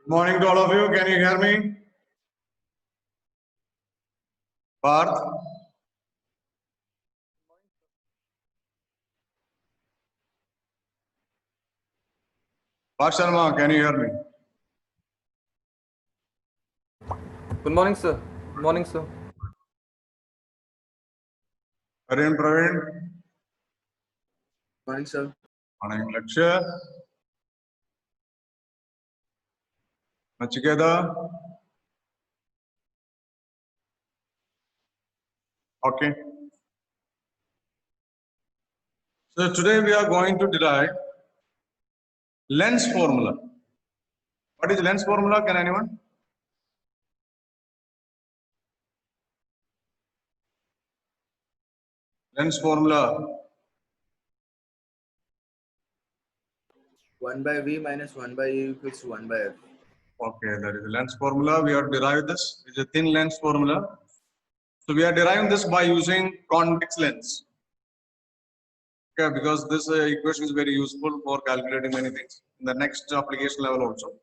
Good morning to all of you. Can you hear me? Parth? Parth Sharma, can you hear me? Good morning, sir. Good morning, sir. Aryan Praveen? Morning, sir. Morning, Lakshya? Nachiketa? Okay. So today we are going to derive lens formula. What is lens formula? Can anyone? Lens formula. 1 by V minus 1 by U equals to 1 by F. Okay, that is the lens formula. We have derived this. It's a thin lens formula. So we are deriving this by using convex lens. Okay, because this equation is very useful for calculating many things in the next application level also.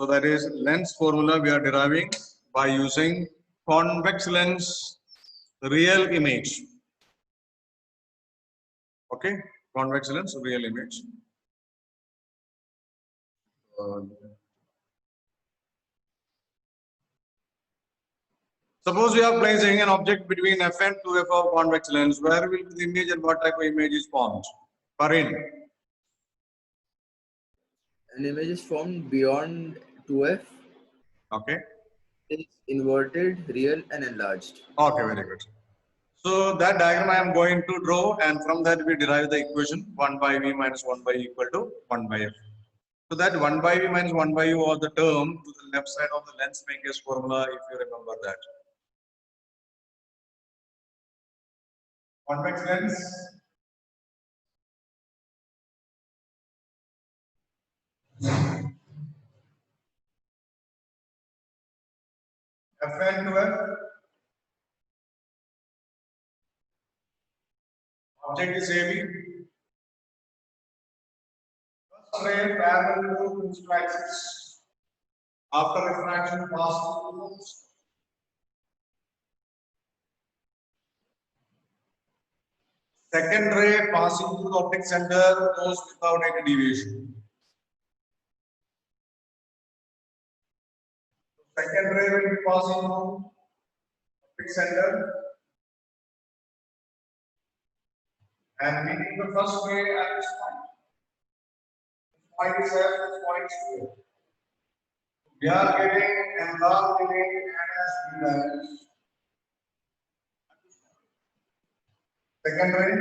So that is lens formula we are deriving by using convex lens real image. Okay, convex lens real image. Suppose we are placing an object between f and 2f of convex lens. Where will the image and what type of image is formed? Karin. An image is formed beyond 2F. Okay. It's inverted, real, and enlarged. Okay, very good. So that diagram I am going to draw, and from that we derive the equation 1 by v minus 1 by equal to 1 by f. So that 1 by v minus 1 by u was the term to the left side of the lens makers formula, if you remember that. Convex lens. Fn to f. Object is AB. First ray parallel to principal axis. After refraction passes through the lens. Second ray passing through the optic center goes without any deviation. Second ray will be passing through optic center and meeting the first ray at this point. This point is F, this point is Q. We are getting enlarged image as B dash. Second ray,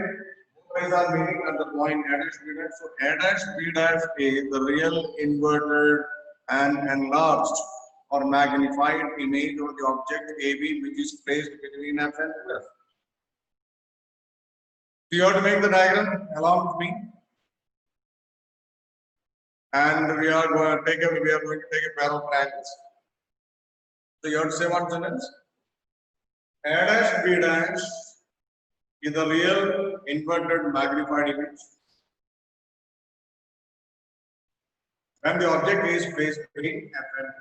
both rays are meeting at the point A dash B dash. So A dash B dash is the real inverted and enlarged or magnified image of the object AB, which is placed between F and F. So you have to make the diagram along with me. And we are going to take a pair of triangles. So you have to say one sentence. A dash B dash is the real inverted magnified image. When the object is placed between F and F.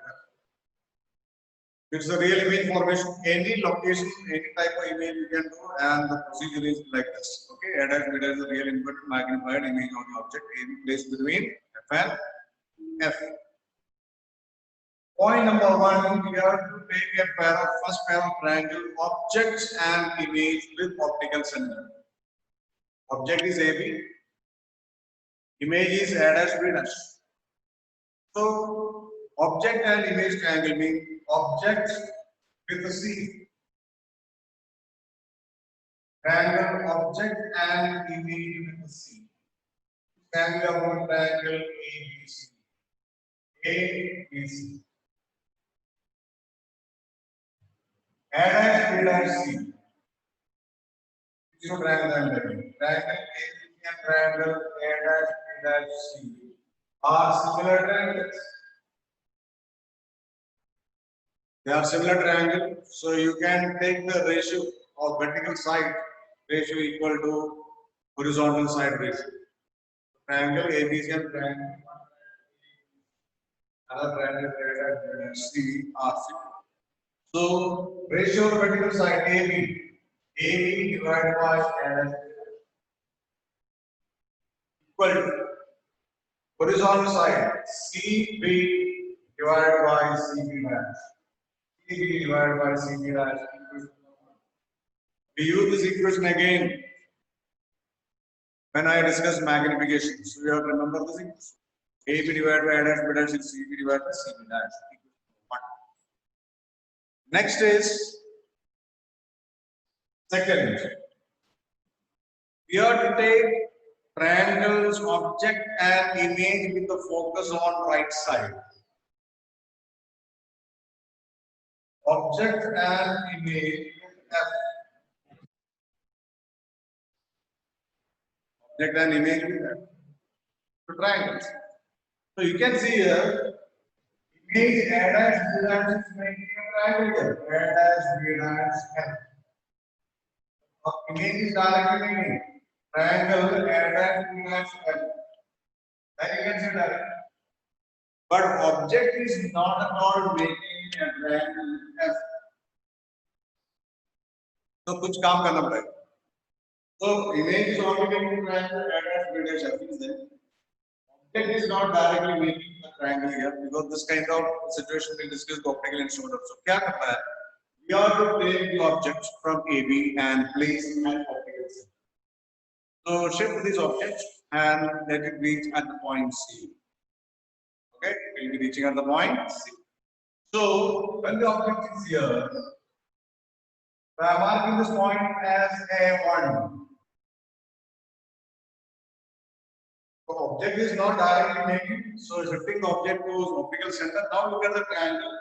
It's a real image formation. Any location, any type of image you can do, and the procedure is like this. Okay, A dash B dash is a real inverted magnified image of the object placed between F and F. Point number one, we have to take a pair of first pair of triangle objects and image with optical center. Object is AB, image is A dash B dash. So object and image triangle mean object with a C. Triangle object and image with a C. Triangle of triangle ABC. ABC. A dash B dash C. This is triangle I am having. Triangle ABC and triangle A dash B dash C are similar triangles. They are similar triangles, so you can take the ratio of vertical side ratio equal to horizontal side ratio. Triangle ABC and triangle Another triangle divided C R C. So ratio of vertical side AB divided by and equal to horizontal side CB divided by CB dash. CB divided by CB dash. We use this equation again when I discuss magnification. So you have to remember this equation. AB divided by A dash B dash is CB divided by CB dash. Next is second. We have to take triangles, object and image with the focus on right side. Object and image F. Object and image with F. So triangles. So you can see here, image A dash B dash is making a triangle. A dash B dash F. Image is directly making triangle A dash B dash F. Then you can see that. But object is not at all making a triangle F. So कुछ काम करना पड़ेगा. So image is only making triangle A dash B dash F is there. Object is not directly making a triangle here because this kind of situation we discussed optical instrument also. क्या करना है? We are to take the objects from AB and place at optical center. So shift these objects and let it reach at the point C. Okay, it will be reaching at the point C. So when the object is here, I am marking this point as A1. So object is not directly making, so shifting the object to optical center. Now look at the triangle.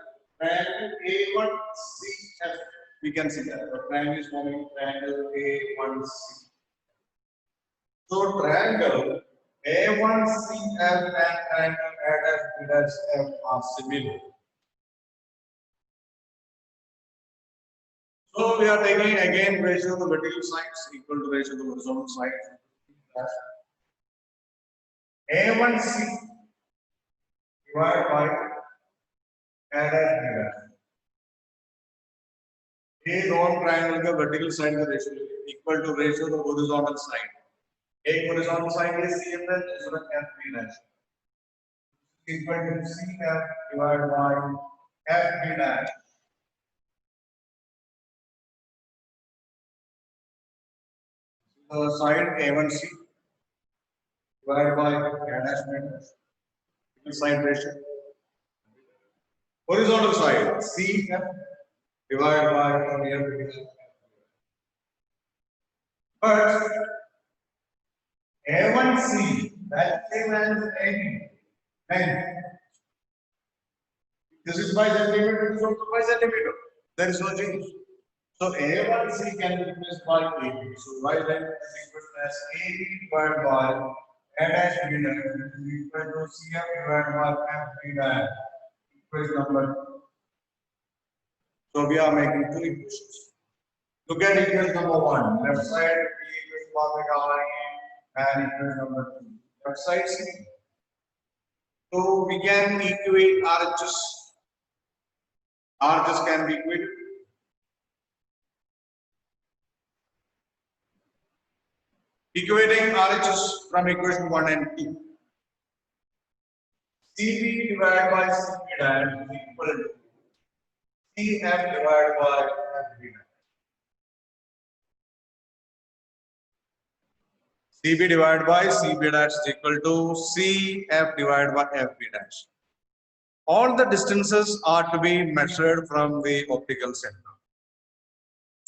Triangle A1CF. We can see that the triangle is forming triangle A1C. So triangle A1CF and triangle A-B-F are similar. So we are taking again ratio of the vertical sides equal to ratio of the horizontal sides. A1C divided by A-B-F. A long triangle का vertical side का ratio equal to ratio of the horizontal side. एक horizontal side is CF है, दूसरा FB dash. Equal to CF divided by FB dash. The side A1C divided by A dash B dash. Side ratio. Horizontal side CF divided by FB dash. But A1C that same as AB. Length. This is by centimeter, this is also by centimeter. There is no change. So A1C can be replaced by AB. So y length is equal to as AB divided by A dash B dash is equal to CF divided by FB dash. Equation number 2. So we are making two equations. Look at equation number 1. Left side B equals omega I and equation number 2. Left side C. So we can equate RHS. RHS can be equated. Equating RHS from equation 1 and 2. CB divided by CB dash is equal to CF divided by FB dash. CB divided by CB dash is equal to CF divided by FB dash. All the distances are to be measured from the optical center.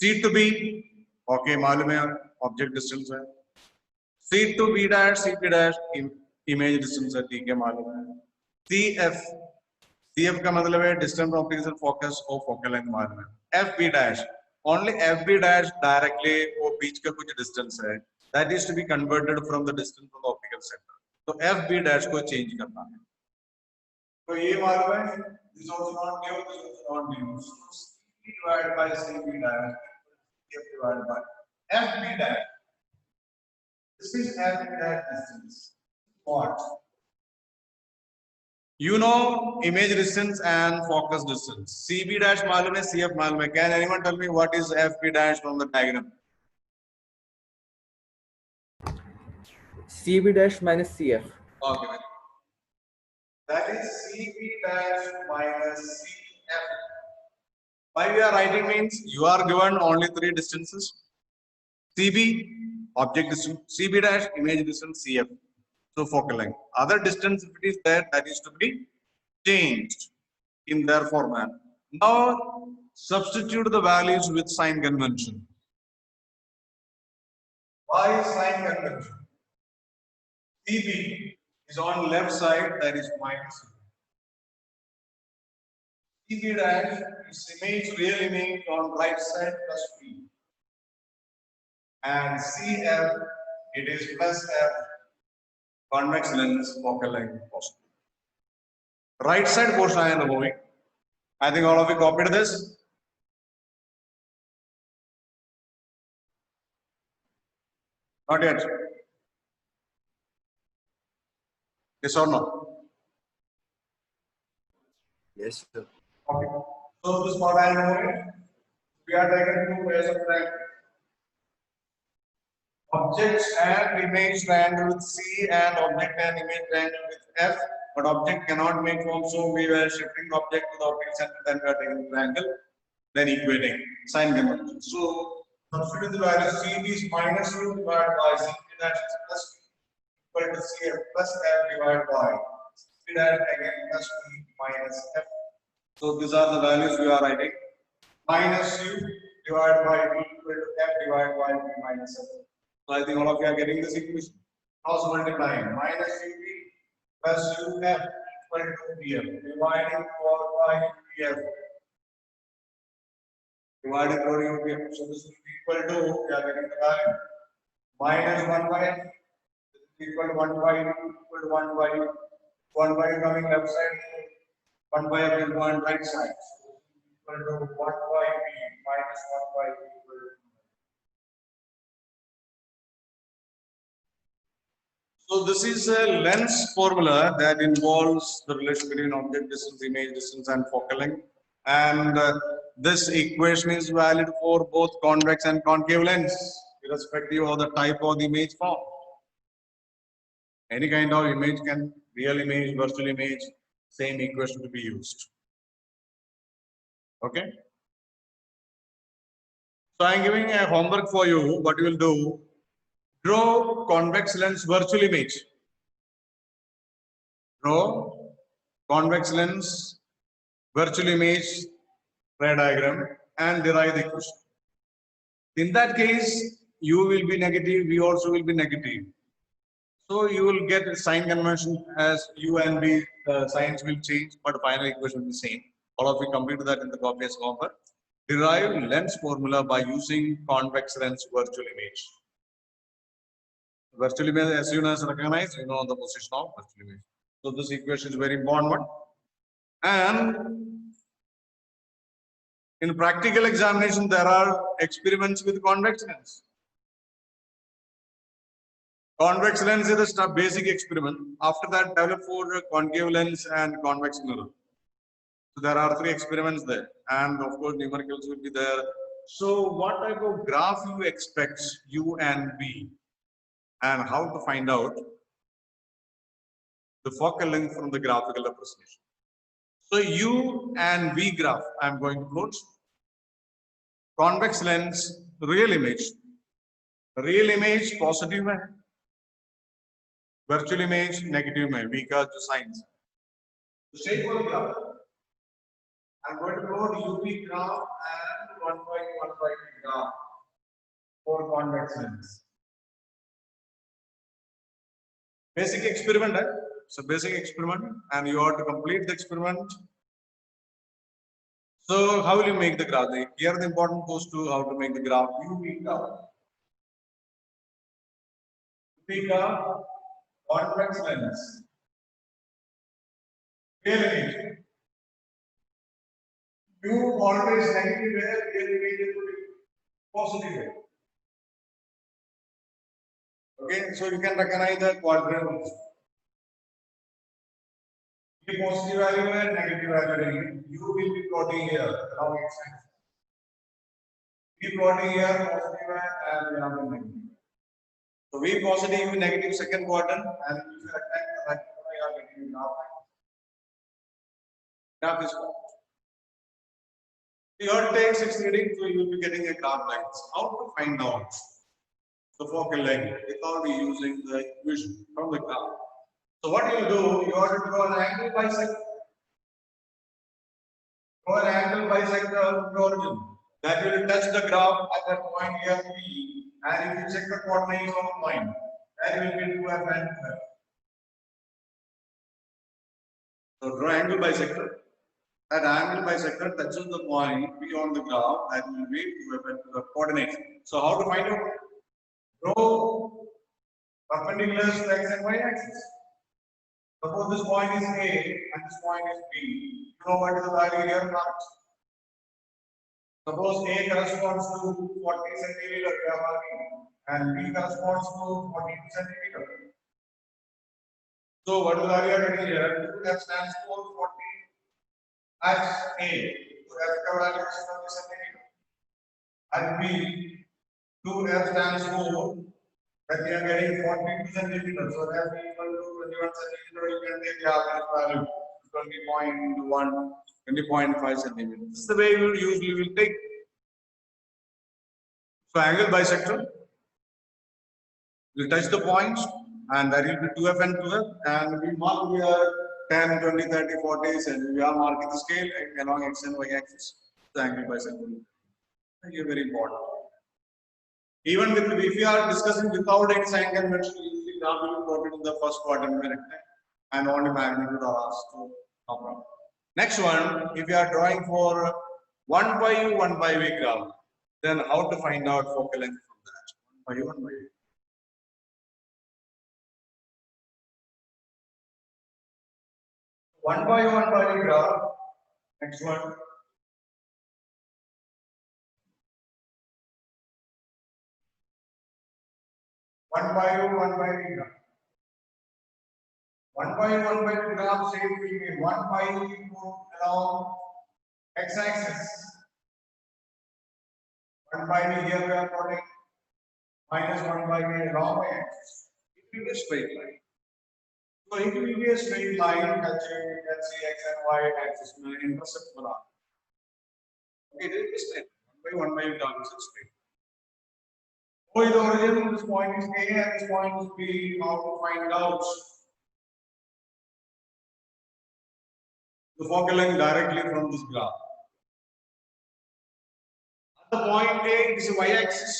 C to B, okay, मालूम है object distance है. C to B dash, CP dash, image distance है, ठीक है मालूम है. CF का मतलब है distance from optical focus और focal length मालूम है. FB dash, only FB dash directly वो बीच का कुछ distance है. That is to be converted from the distance from the optical center. तो FB dash को change करना है. तो ये मालूम है, this is also not new, this is also not new. So CP divided by CP dash, CF divided by FB dash. This is FB dash distance. What? You know image distance and focus distance. CB dash मालूम है, CF मालूम है. Can anyone tell me what is FB dash from the diagram? CB dash minus CF. Okay. That is CB dash minus CF. Why we are writing means you are given only three distances. CB, object distance, CB dash, image distance, CF. So focal length. Other distance, if it is there, that is to be changed in their format. Now substitute the values with sign convention. Why sign convention? CB is on left side, that is minus. CB dash is image, real image on right side plus B. And CF, it is plus F, convex lens, focal length positive. Right side portion I am removing. I think all of you copied this. Not yet. Yes or no? Yes, sir. Okay. So this part I am removing. We are taking two ways of triangle. Objects and image triangle with C and object and image triangle with F, but object cannot make form, so we were shifting object to the object center, then we are taking triangle, then equating sign convention. So substitute the value CB is minus U divided by CB dash is plus B equal to CF plus F divided by CB dash again plus B minus F. So these are the values we are writing. Minus U divided by B equal to F divided by B minus F. So I think all of you are getting this equation. Cross multiplying minus UB plus UF equal to BF. Dividing 4 by UBF. Dividing 4 UBF. So this will be equal to, we are getting the value. Minus 1 by F. This is equal to 1 by U equal to 1 by U. 1 by U coming left side. 1 by F is going right side. So equal to 1 by B minus 1 by B. So this is a lens formula that involves the relation between object distance, image distance, and focal length. And this equation is valid for both convex and concave lens, irrespective of the type of the image form. Any kind of image can, real image, virtual image, same equation to be used. Okay. So I am giving a homework for you. What you will do? Draw convex lens virtual image. Draw convex lens virtual image ray diagram and derive the equation. In that case, U will be negative, V also will be negative. So you will get a sign convention as U and V signs will change, but final equation will be same. All of you complete that in the copy as homework. Derive lens formula by using convex lens virtual image. Virtual image, as soon as recognized, you know the position of virtual image. So this equation is very important one. And in practical examination, there are experiments with convex lens. Convex lens is a basic experiment. After that, develop for concave lens and convex mirror. So there are 3 experiments there, and of course numericals will be there. So what type of graph you expect U and V, and how to find out the focal length from the graphical representation. So U and V graph I am going to plot. Convex lens, real image positive है, virtual image negative है, V का जो signs. The shape of the graph. I am going to plot UV graph and 1 by 1 by V graph for convex lens. Basic experiment, eh? So basic experiment, and you have to complete the experiment. So how will you make the graph? Here the important goes to how to make the graph. UV graph. UV graph, convex lens. Real image. U always negative where real image is positive. Okay, so you can recognize the quadrant. The positive value and negative value, you will be plotting here along x-axis. Be plotting here positive and negative. So V positive, negative second quadrant, and if you attack the right corner, you are getting graph. Graph is formed. Your takes its reading, so you will be getting a graph like this. How to find out the focal length without using the equation from the graph? So what you do, you have to draw an angle bisector. Draw an angle bisector to origin. That will touch the graph at that point here P, and if you check the coordinates of the point, that will be 2f and 2f. So draw angle bisector. That angle bisector touches the point P on the graph, that will be 2f and 2f coordinates. So how to find out? Draw perpendiculars to x and y axis. Suppose this point is A and this point is B. You know what is the value here marked. Suppose A corresponds to 40 centimeter, we are marking, and B corresponds to 42 centimeter. So what is the value are getting here? 2f stands for 40 as A. So F का value is 40 centimeter. And B, 2f stands for that we are getting 42 centimeters. So F equal to 21 centimeter. You can take the average value 20.1, 20.5 centimeters. This is the way we will usually will take. So angle bisector will touch the points, and that will be 2f and 2f, and we mark here 10, 20, 30, 40, and we are marking the scale along x and y axis. The angle bisector. Thank you, very important. Even with if we are discussing without any sign convention, usually graph will be plotted in the first quadrant and only magnitude are asked to no problem. Next one, if you are drawing for 1 by u, 1 by v graph, then how to find out focal length from that? 1 by u, 1 by v. One by v graph. Next one. One by v graph. 1 by v graph same will be 1 by v along x-axis. 1 by v here we are plotting minus 1 by v along y-axis. It will be a straight line. So it will be a straight line touching, let's see, x and y axis intercept for that. Okay, it will be straight. 1 by v graph is straight. So the origin, this point is A and this point is B. How to find out the focal length directly from this graph? At the point A, this is y-axis.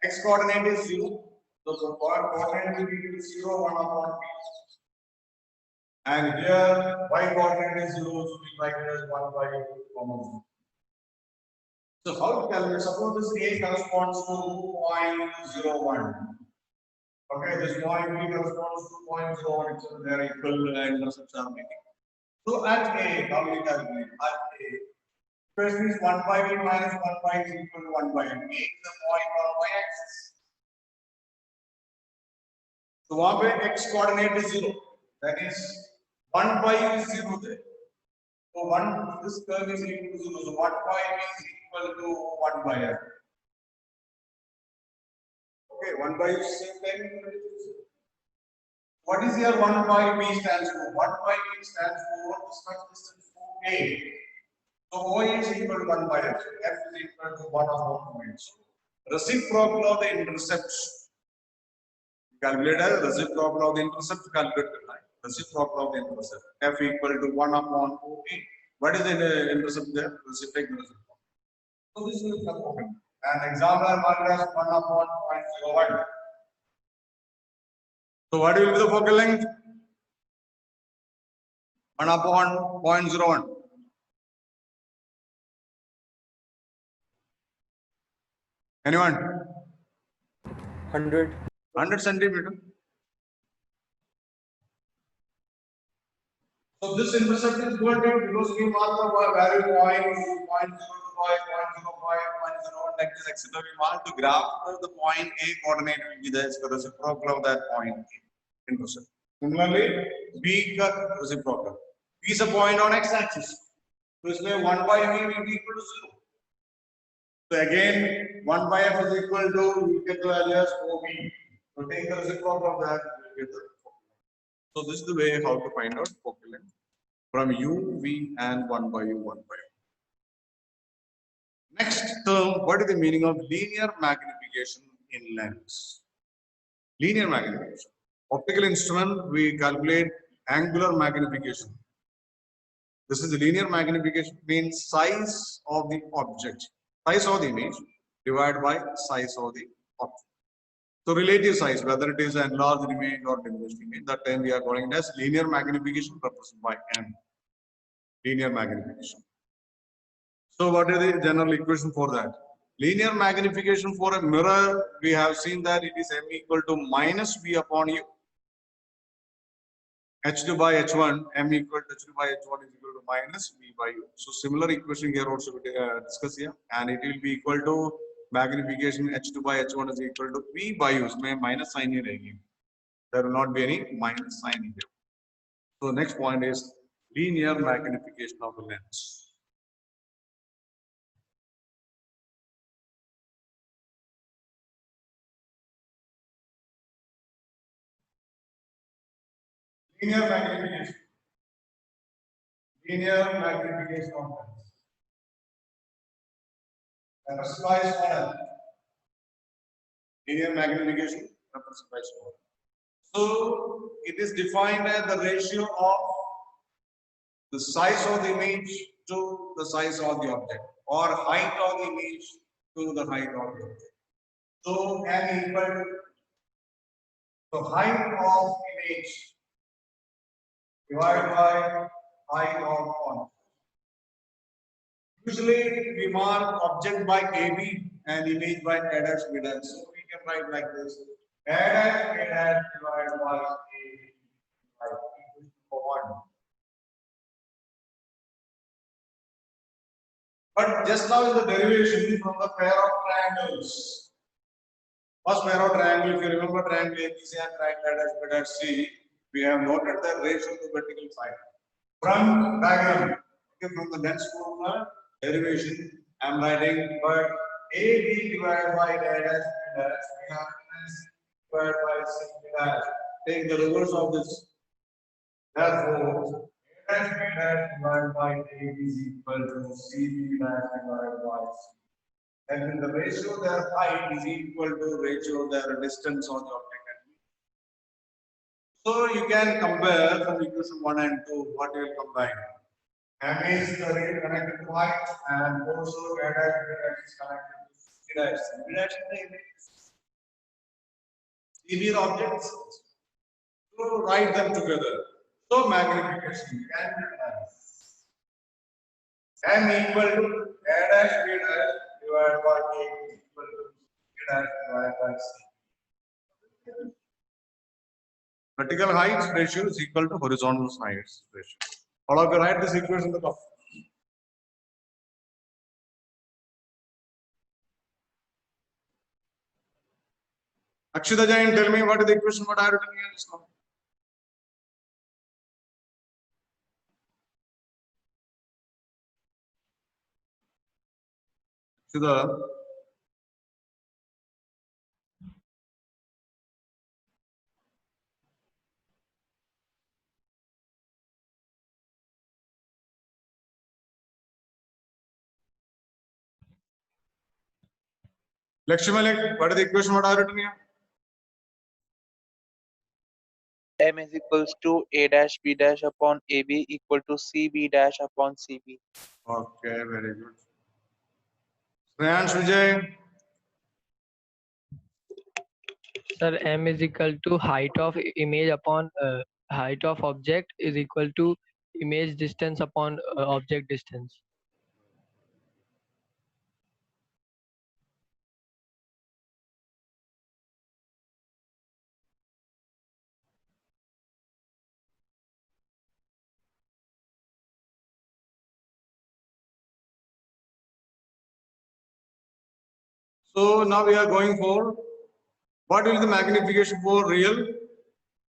X coordinate is 0. So the coordinate will be 0, 1 upon B. And here y coordinate is 0, so we write it as 1 by 2, So how to calculate? Suppose this A corresponds to 0.01. Okay, this point B corresponds to 0.01. So they are equal intercepts are making. So at A, how will you calculate? At A, first is 1 by B minus 1 by is equal to 1 by B. A is the point on y-axis. So 1 by x coordinate is 0. That is 1 by is 0 there. So this curve is equal to 0. So 1 by is equal to 1 by f. Okay, 1 by is same thing. What is here 1 by b stands for? 1 by b stands for the distance for A. So O is equal to 1 by f. F is equal to 1 upon points. Reciprocal of the intercepts. Calculate as reciprocal of the intercept. Calculate the line. Reciprocal of the intercept. F equal to 1 upon OA. What is the intercept there? Reciprocal. So this is the focal. And example marked as 1 upon 0.01. So what will be the focal length? 1 upon 0.01. Anyone? 100. 100 centimeter. So this intercept is good because we mark the value 0.05, 0.05, 0.01, like this, etc. We mark the graph where the point A coordinate will be there, so the reciprocal of that point A intercept. Similarly, B का reciprocal. B is a point on x-axis. So इसमें 1 by V will be equal to 0. So again, 1 by F is equal to, you get the value as OB. So take the reciprocal of that, you get the focal length. So this is the way how to find out focal length from U, V, and 1 by U, 1 by U. Next term, what is the meaning of linear magnification in lens? Linear magnification. Optical instrument, we calculate angular magnification. This is the linear magnification, means size of the object, size of the image divided by size of the object. So relative size, whether it is an enlarged image or diminished image, that time we are calling it as linear magnification represented by M. Linear magnification. So what is the general equation for that? Linear magnification for a mirror, we have seen that it is M equal to minus V upon U. H2 by H1, M equal to H2 by H1 is equal to minus V by U. So similar equation here also we discuss here, and it will be equal to magnification H2 by H1 is equal to V by U. इसमें minus sign ही रहेगी. There will not be any minus sign here. So next point is linear magnification of the lens. Linear magnification. Linear magnification of lens. Represents model. Linear magnification represents model. So it is defined as the ratio of the size of the image to the size of the object, or height of the image to the height of the object. So n equal to the height of image divided by height of point. Usually we mark object by AB and image by A dash B dash. So we can write like this: A dash B dash divided by AB by equal to 1. But just now in the derivation from the pair of triangles, first pair of triangle, if you remember triangle ABC and triangle dash B dash C, we have noted the ratio to vertical side. From diagram, okay, from the lens formula derivation, I am writing but AB divided by A dash B dash, we have divided by C B dash. Take the reverse of this. Therefore, A dash B dash divided by A is equal to CB dash divided by C. And in the ratio their height is equal to ratio their distance on the object. So you can compare from equation 1 and 2 what you will combine. M is connected to height and also A dash B dash is connected to C dash. C dash is the image. CB is objects. So write them together. So magnification can be done. M equal to A dash B dash divided by A is equal to C dash divided by C. Vertical height ratio is equal to horizontal height ratio. All of you write this equation in the top. Akshita Jain, tell me what is the equation what I have written here just now. Akshita. Lakshmi Malik, what is the equation what I have written here? M is equals to A dash B dash upon AB equal to CB dash upon CB. Okay, very good. Snehansh Vijay. Sir, M is equal to height of image upon height of object is equal to image distance upon object distance. So now we are going for what will the magnification for real?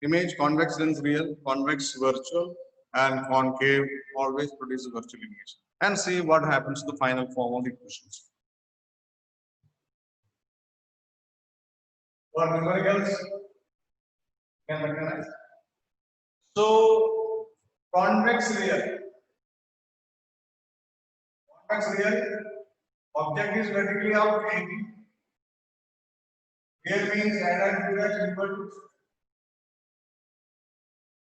image, convex lens real, convex virtual, and concave always produce a virtual image. And see what happens to the final form of the equations. For numericals, can recognize. So convex real. Convex real. Object is vertically up AB. Real means and equal to.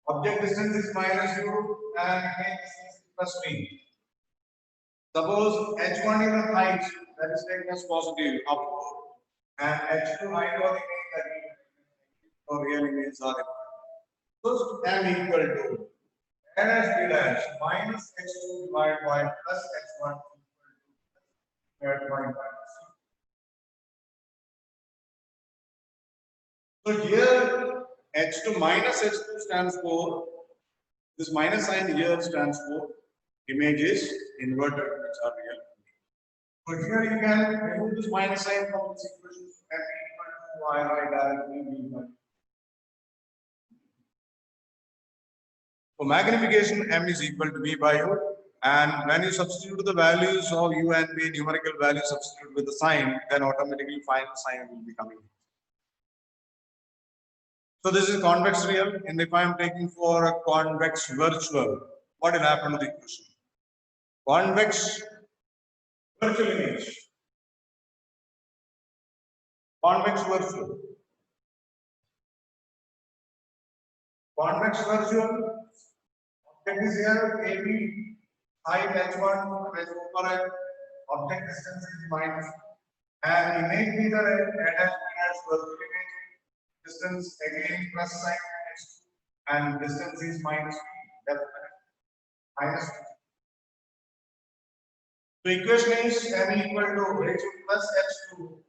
Object distance is minus u and image distance is plus v. Suppose h1 is the height that is taken as positive upward, and h2 height of the image that is for real images are equal. So m equal to n as b dash minus h2 divided by plus h1 equal to divided by minus. So here h2 minus h2 stands for, this minus sign here stands for images inverted which are real. So here you can remove this minus sign from this equation and equal to y directly v by. For magnification, m is equal to v by u, and when you substitute the values of u and v, numerical value substitute with the sign, then automatically final sign will be coming. So this is convex real, and if I am taking for a convex virtual, what will happen to the equation? Convex virtual image. Convex virtual. Convex virtual. Object is here, AB, height h1, h4, object distance is minus, and image meter attached virtual image, distance again plus sign h2, and distance is minus v, that's minus v. So equation is m equal to h plus h2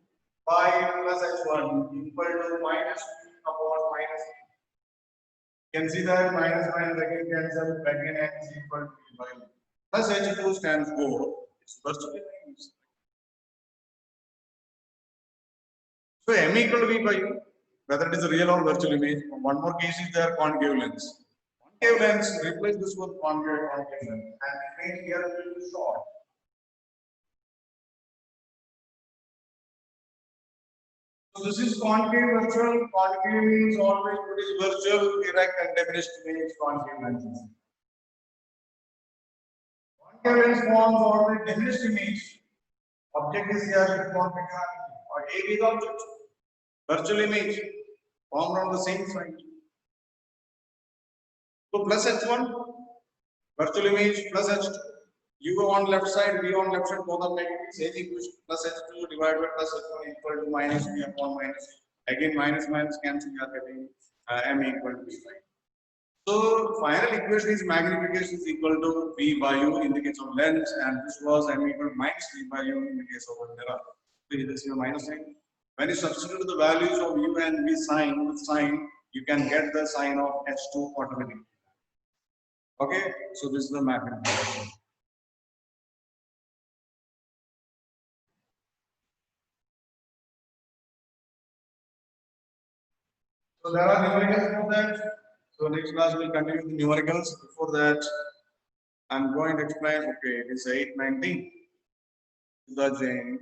by plus h1 equal to minus v upon minus v. You can see that minus again cancel, again n is equal to v by u. Plus h2 stands for its virtual image. So m equal to v by u, whether it is a real or virtual image. One more case is there, concave lens. Concave lens, replace this with concave lens, and image here will be short. So this is concave virtual. Concave means always produce virtual, erect, and diminished image concave lenses. Concave lens forms always diminished image. Object is here, or A is object. Virtual image formed on the same side. So plus h1, virtual image plus h2. U on left side, V on left side, both are negative. Same equation, plus h2 divided by plus h1 equal to minus v upon minus v. Again, minus cancel, we are getting m equal to v. So final equation is magnification is equal to v by u in the case of lens, and this was m equal to minus v by u in the case of a mirror. So this is your minus sign. When you substitute the values of u and v sign, you can get the sign of h2 automatically. Okay, so this is the magnification. So there are numericals for that. So next class we will continue with the numericals. Before that, I'm going to explain. Okay, it is 8:19. The Jain.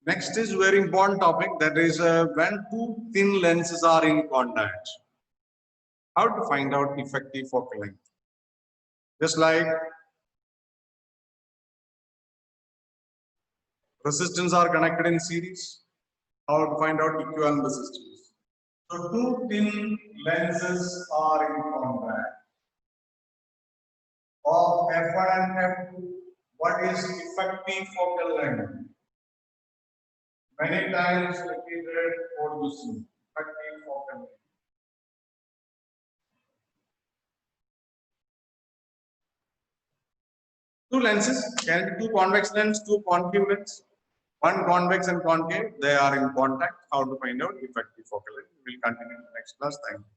Next is very important topic, that is when two thin lenses are in contact. How to find out effective focal length? Just like resistance are connected in series, how to find out equivalent resistance? So two thin lenses are in contact of F1 and F2. What is effective focal length? Many times repeated for using effective focal length. Two lenses, can be two convex lens, two concave lens. One convex and concave, they are in contact. How to find out effective focal length? We will continue in the next class. Thank you.